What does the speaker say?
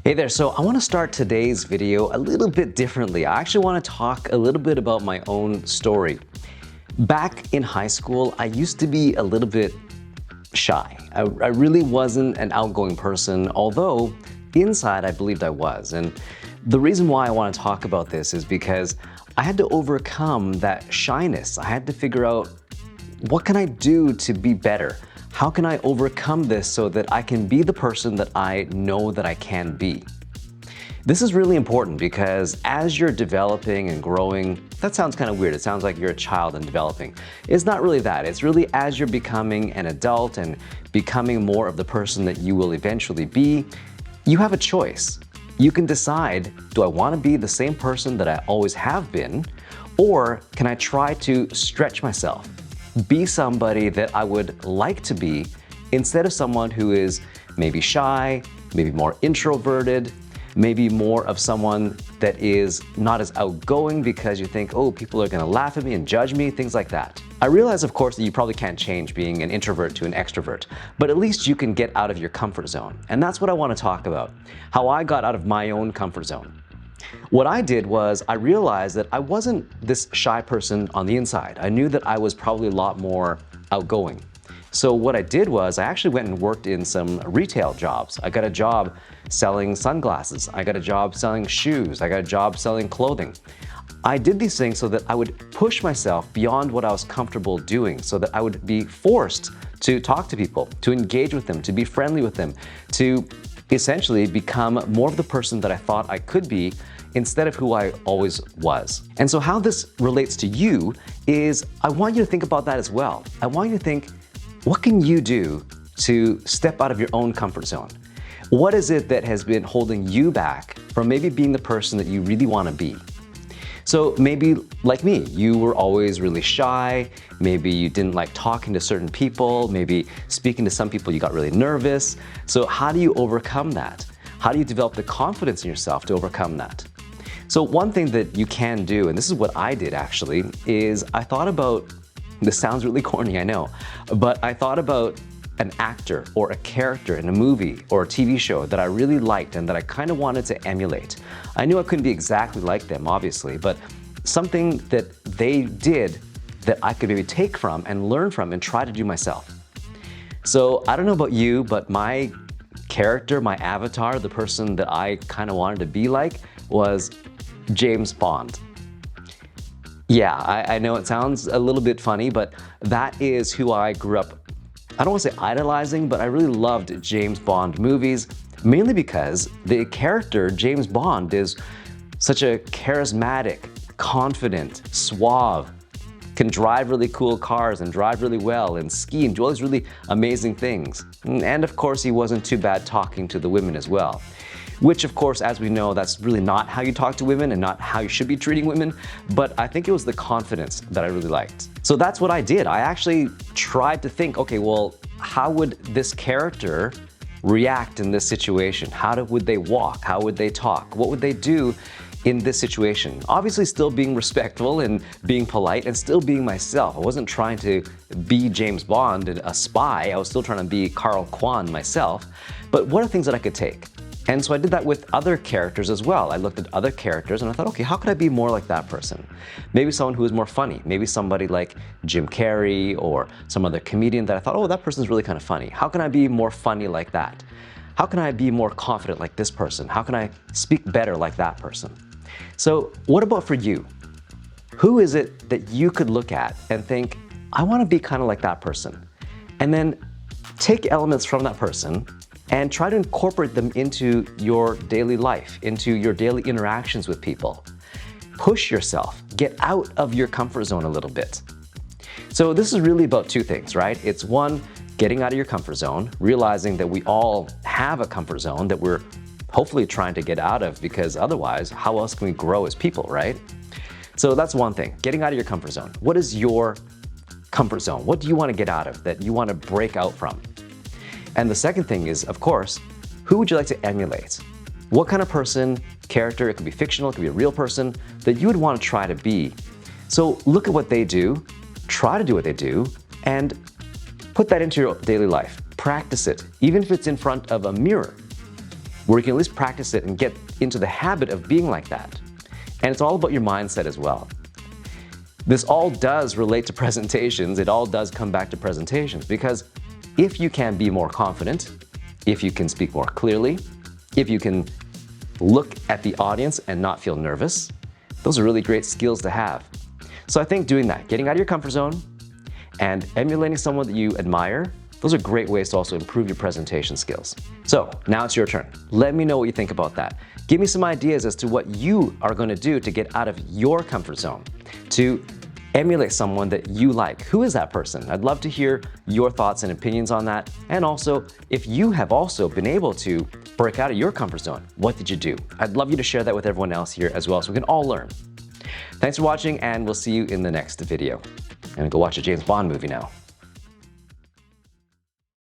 Hey there, so I want to start today's video a little bit differently. I actually want to talk a little bit about my own story. Back in high school, I used to be a little bit shy. I really wasn't an outgoing person, although inside I believed I was. And the reason why I want to talk about this is because I had to overcome that shyness. I had to figure out, what can I do to be better? How can I overcome this so that I can be the person that I know that I can be? This is really important because as you're developing and growing, that sounds kind of weird. It sounds like you're a child and developing. It's not really that. It's really as you're becoming an adult and becoming more of the person that you will eventually be, you have a choice. You can decide, do I want to be the same person that I always have been, or can I try to stretch myself? Be somebody that I would like to be instead of someone who is maybe shy, maybe more introverted, maybe more of someone that is not as outgoing because you think, oh, people are gonna laugh at me and judge me, things like that. I realize, of course, that you probably can't change being an introvert to an extrovert, but at least you can get out of your comfort zone. And that's what I want to talk about, how I got out of my own comfort zone. What I did was I realized that I wasn't this shy person on the inside. I knew that I was probably a lot more outgoing. So what I did was I actually went and worked in some retail jobs. I got a job selling sunglasses. I got a job selling shoes. I got a job selling clothing. I did these things so that I would push myself beyond what I was comfortable doing, so that I would be forced to talk to people, to engage with them, to be friendly with them, to essentially become more of the person that I thought I could be instead of who I always was. And so how this relates to you is I want you to think about that as well. I want you to think, what can you do to step out of your own comfort zone? What is it that has been holding you back from maybe being the person that you really want to be? So maybe, like me, you were always really shy, maybe you didn't like talking to certain people, maybe speaking to some people you got really nervous. So how do you overcome that? How do you develop the confidence in yourself to overcome that? So one thing that you can do, and this is what I did actually, is I thought about, this sounds really corny, I know, but I thought about an actor or a character in a movie or a TV show that I really liked and that I kind of wanted to emulate. I knew I couldn't be exactly like them, obviously, but something that they did that I could maybe take from and learn from and try to do myself. So I don't know about you, but my character, my avatar, the person that I kind of wanted to be like was James Bond. Yeah, I know it sounds a little bit funny, but that is who I grew up, I don't want to say idolizing, but I really loved James Bond movies, mainly because the character James Bond is such a charismatic, confident, suave, can drive really cool cars and drive really well and ski and do all these really amazing things. And of course, he wasn't too bad talking to the women as well. Which, of course, as we know, that's really not how you talk to women and not how you should be treating women, but I think it was the confidence that I really liked. So that's what I did. I actually tried to think, okay, well, how would this character react in this situation? Would they walk? How would they talk? What would they do in this situation? Obviously still being respectful and being polite and still being myself. I wasn't trying to be James Bond, a spy. I was still trying to be Carl Kwan myself. But what are things that I could take? And so I did that with other characters as well. I looked at other characters and I thought, okay, how could I be more like that person? Maybe someone who is more funny. Maybe somebody like Jim Carrey or some other comedian that I thought, oh, that person's really kind of funny. How can I be more funny like that? How can I be more confident like this person? How can I speak better like that person? So what about for you? Who is it that you could look at and think, I want to be kind of like that person? And then take elements from that person and try to incorporate them into your daily life, into your daily interactions with people. Push yourself, get out of your comfort zone a little bit. So this is really about two things, right? It's one, getting out of your comfort zone, realizing that we all have a comfort zone that we're hopefully trying to get out of, because otherwise, how else can we grow as people, right? So that's one thing, getting out of your comfort zone. What is your comfort zone? What do you want to get out of that you want to break out from? And the second thing is, of course, who would you like to emulate? What kind of person, character, it could be fictional, it could be a real person, that you would want to try to be. So look at what they do, try to do what they do, and put that into your daily life. Practice it, even if it's in front of a mirror. where you can at least practice it and get into the habit of being like that. And it's all about your mindset as well. This all does relate to presentations. It all does come back to presentations, because if you can be more confident, if you can speak more clearly, if you can look at the audience and not feel nervous, those are really great skills to have. So I think doing that, getting out of your comfort zone and emulating someone that you admire, those are great ways to also improve your presentation skills. So now it's your turn. Let me know what you think about that. Give me some ideas as to what you are going to do to get out of your comfort zone, to emulate someone that you like. Who is that person? I'd love to hear your thoughts and opinions on that. And also, if you have also been able to break out of your comfort zone, what did you do? I'd love you to share that with everyone else here as well, so we can all learn. Thanks for watching, and we'll see you in the next video. I'm gonna go watch a James Bond movie now.